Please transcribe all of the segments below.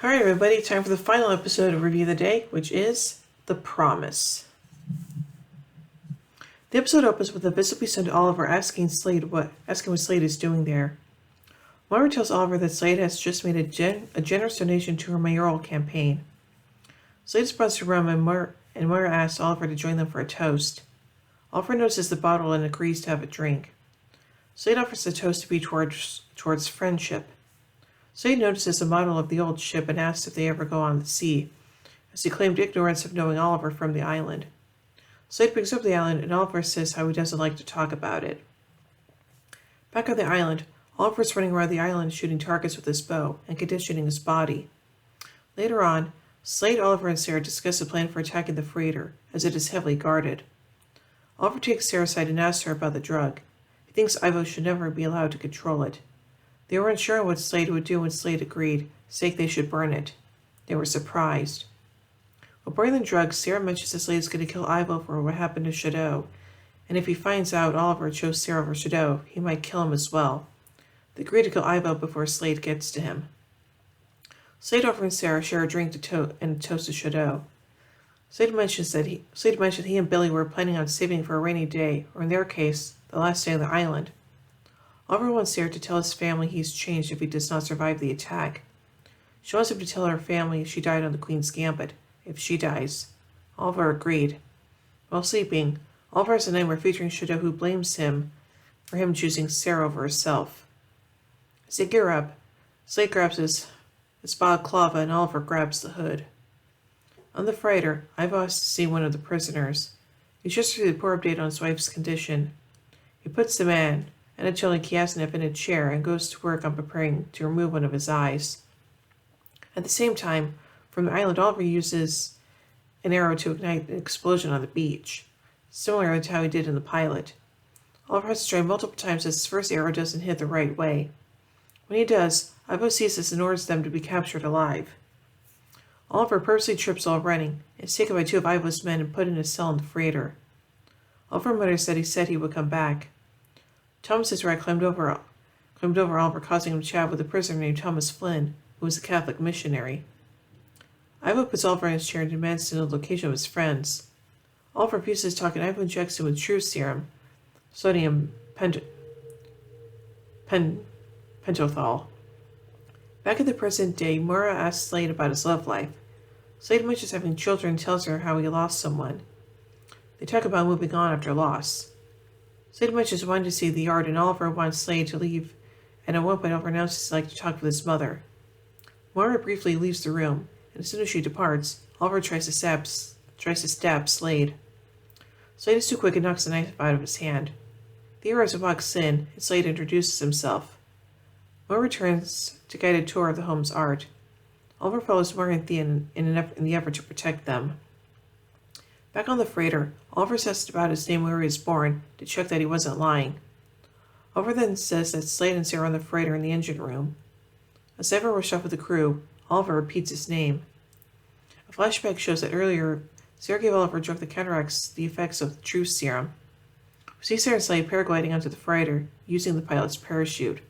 Alright everybody, time for the final episode of Review of the Day, which is The Promise. The episode opens with a visibly stunned Oliver asking what Slade is doing there. Moira tells Oliver that Slade has just made a generous donation to her mayoral campaign. Slade is brought to room and Moira asks Oliver to join them for a toast. Oliver notices the bottle and agrees to have a drink. Slade offers the toast to be towards friendship. Slade notices a model of the old ship and asks if they ever go on the sea, as he claimed ignorance of knowing Oliver from the island. Slade brings up the island and Oliver says how he doesn't like to talk about it. Back on the island, Oliver's running around the island shooting targets with his bow and conditioning his body. Later on, Slade, Oliver, and Sarah discuss a plan for attacking the freighter, as it is heavily guarded. Oliver takes Sarah aside and asks her about the drug. He thinks Ivo should never be allowed to control it. They were unsure what Slade would do when Slade agreed, saying they should burn it. They were surprised. While burning the drugs, Sarah mentions that Slade is going to kill Ivo for what happened to Shadow, and if he finds out Oliver chose Sarah over Shadow, he might kill him as well. They agree to kill Ivo before Slade gets to him. Slade, Oliver, and Sarah share a drink and a toast to Shadow. Slade mentions he and Billy were planning on saving for a rainy day, or in their case, the last day on the island. Oliver wants Sarah to tell his family he's changed if he does not survive the attack. She wants him to tell her family she died on the Queen's Gambit, if she dies. Oliver agreed. While sleeping, Oliver has a nightmare featuring Shadow, who blames him for him choosing Sarah over herself. As they gear up, Slade grabs his balaclava and Oliver grabs the hood. On the freighter, Ivo has to see one of the prisoners. He's just received a poor update on his wife's condition. He puts the man, Anatoly Kiasnev, in a chair and goes to work on preparing to remove one of his eyes. At the same time, from the island, Oliver uses an arrow to ignite an explosion on the beach, similar to how he did in the pilot. Oliver has to try multiple times as his first arrow doesn't hit the right way. When he does, Ivo sees this and orders them to be captured alive. Oliver purposely trips while running and is taken by two of Ivo's men and put in a cell in the freighter. Oliver mutters that he said he would come back. Thomas is right, climbed over Oliver, causing him to chat with a prisoner named Thomas Flynn, who was a Catholic missionary. Ivo puts Oliver in his chair and demands to know the location of his friends. Oliver refuses to talk and Ivo injects him with truth serum, sodium pentothal. Back in the present day, Moira asks Slade about his love life. Slade mentions having children and tells her how he lost someone. They talk about moving on after loss. Slade mentions wanting to see the yard, and Oliver wants Slade to leave, and at one point Oliver announces he'd like to talk with his mother. Moira briefly leaves the room, and as soon as she departs, Oliver tries to stab Slade. Slade is too quick and knocks the knife out of his hand. The hero walks in, and Slade introduces himself. Moira returns to guide a tour of the home's art. Oliver follows Moira and Thea in the effort to protect them. Back on the freighter, Oliver says about his name where he was born to check that he wasn't lying. Oliver then says that Slade and Sarah are on the freighter in the engine room. As everyone rushes off with the crew, Oliver repeats his name. A flashback shows that earlier, Sarah gave Oliver a drug that counteracts the effects of the truth serum. We see Sarah and Slade paragliding onto the freighter, using the pilot's parachute.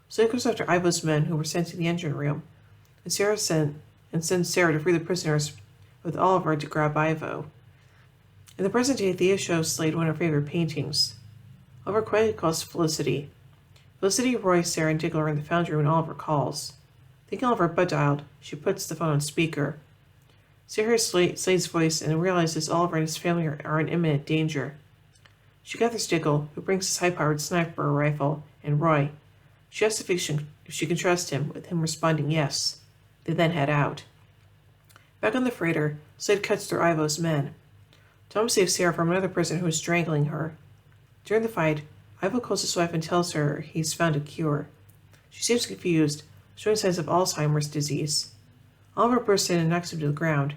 Slade goes after Ivo's men who were sent to the engine room, and sends Sarah to free the prisoners with Oliver to grab Ivo. In the present day, Thea shows Slade one of her favorite paintings. Oliver quietly calls Felicity. Felicity, Roy, Sarah, and Diggle are in the foundry when Oliver calls. Thinking Oliver butt-dialed, she puts the phone on speaker. Sarah hears Slade's voice and realizes Oliver and his family are in imminent danger. She gathers Diggle, who brings his high-powered sniper rifle, and Roy. She asks if she can trust him, with him responding yes. They then head out. Back on the freighter, Slade cuts through Ivo's men. Tom saves Sarah from another prisoner who is strangling her. During the fight, Ivo calls his wife and tells her he's found a cure. She seems confused, showing signs of Alzheimer's disease. Oliver bursts in and knocks him to the ground.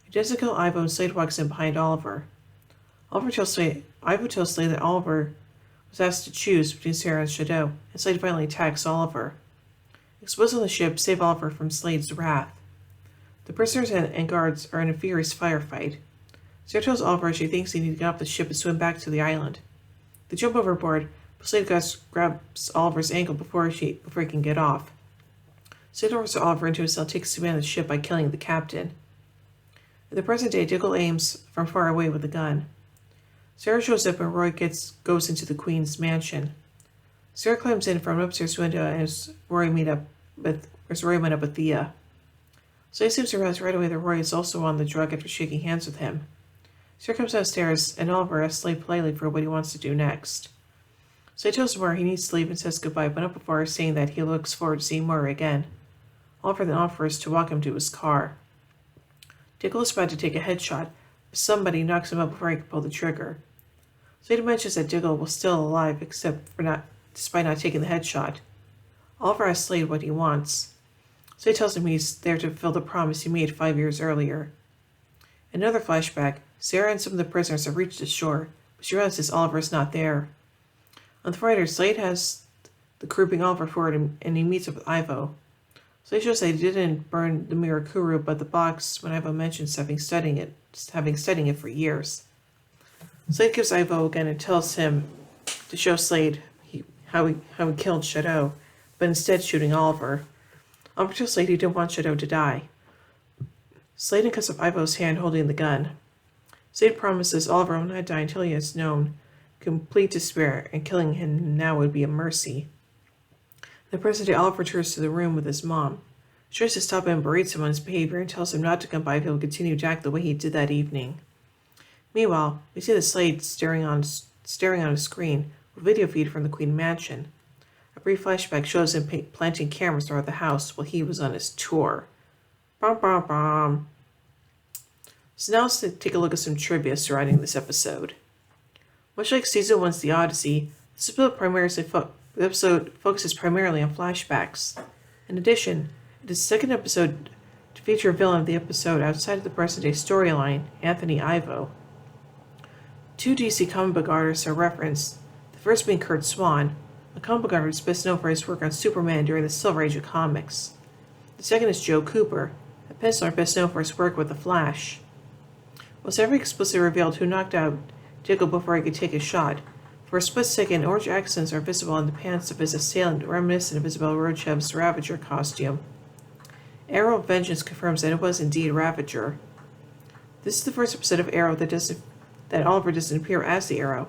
He doesn't kill Ivo and Slade walks in behind Oliver. Ivo tells Slade that Oliver was asked to choose between Sarah and Shadow, and Slade finally attacks Oliver. Explosives on the ship save Oliver from Slade's wrath. The prisoners and guards are in a furious firefight. Sarah tells Oliver she thinks they need to get off the ship and swim back to the island. They jump overboard, but Slade grabs Oliver's ankle before he can get off. Slade orders Oliver into his cell, takes command of the ship by killing the captain. In the present day, Diggle aims from far away with a gun. Sarah shows up and Roy goes into the Queen's mansion. Sarah climbs in from an upstairs window as Roy met up with Thea. Slade seems to realize right away that Roy is also on the drug after shaking hands with him. Sarah comes downstairs and Oliver asks Slade politely for what he wants to do next. Slade tells him where he needs to leave and says goodbye, but not before saying that he looks forward to seeing Moira again. Oliver then offers to walk him to his car. Diggle is about to take a headshot, but somebody knocks him up before he can pull the trigger. Slade mentions that Diggle was still alive despite not taking the headshot. Oliver asks Slade what he wants. Slade tells him he's there to fulfill the promise he made 5 years earlier. In another flashback, Sarah and some of the prisoners have reached the shore, but she realizes Oliver is not there. On the freighter, Slade has the crew bring Oliver forward and he meets up with Ivo. Slade shows that he didn't burn the Mirakuru, but the box when Ivo mentions having studying it for years. Slade gives Ivo again and tells him to show Slade how he killed Shadow, but instead shooting Oliver. Oliver tells Slade he didn't want Shadow to die. Slade cuts off Ivo's hand holding the gun. Slade promises Oliver will not die until he has known complete despair, and killing him now would be a mercy. The present day, Oliver returns to the room with his mom. She tries to stop him and berates him on his behavior and tells him not to come by if he will continue to act the way he did that evening. Meanwhile, we see the Slade staring on a screen with a video feed from the Queen Mansion. A brief flashback shows him planting cameras throughout the house while he was on his tour. Bum, bum, bum. So now let's take a look at some trivia surrounding this episode. Much like Season 1's The Odyssey, this episode focuses primarily on flashbacks. In addition, it is the second episode to feature a villain of the episode outside of the present-day storyline, Anthony Ivo. 2 DC comic book artists are referenced, the first being Curt Swan, a comic book artist best known for his work on Superman during the Silver Age of comics. The second is Joe Cooper, a penciler best known for his work with The Flash. Was never explicitly revealed who knocked out Diggle before he could take a shot. For a split second, orange accents are visible on the pants of his assailant, reminiscent of Isabel Rochev's Ravager costume. Arrow of Vengeance confirms that it was indeed Ravager. This is the first episode of Arrow that Oliver doesn't appear as the Arrow.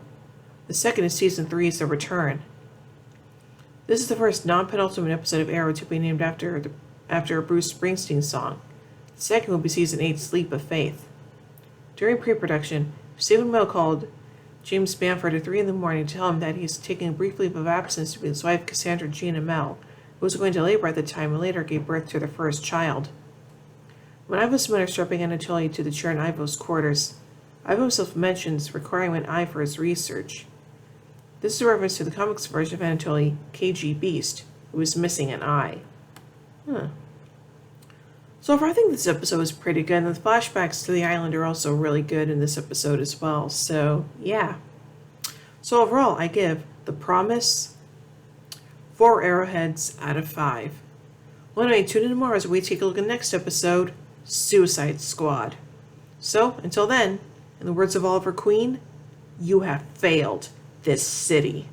The second is Season 3's The Return. This is the first non-penultimate episode of Arrow to be named after a Bruce Springsteen song. The second will be Season 8's Leap of Faith. During pre-production, Stephen Amell called James Bamford at 3 a.m. to tell him that he's taking a brief leave of absence to be his wife Cassandra Jean Amell, who was going to labor at the time and later gave birth to their first child. When Ivo's men are strapping Anatoly to the chair in Ivo's quarters, Ivo himself mentions requiring an eye for his research. This is a reference to the comics version of Anatoly, KG Beast, who is missing an eye. So overall, I think this episode was pretty good, and the flashbacks to the island are also really good in this episode as well, so yeah. So overall, I give The Promise 4 arrowheads out of 5. Well, anyway, tune in tomorrow as we take a look at the next episode, Suicide Squad. So, until then, in the words of Oliver Queen, you have failed this city.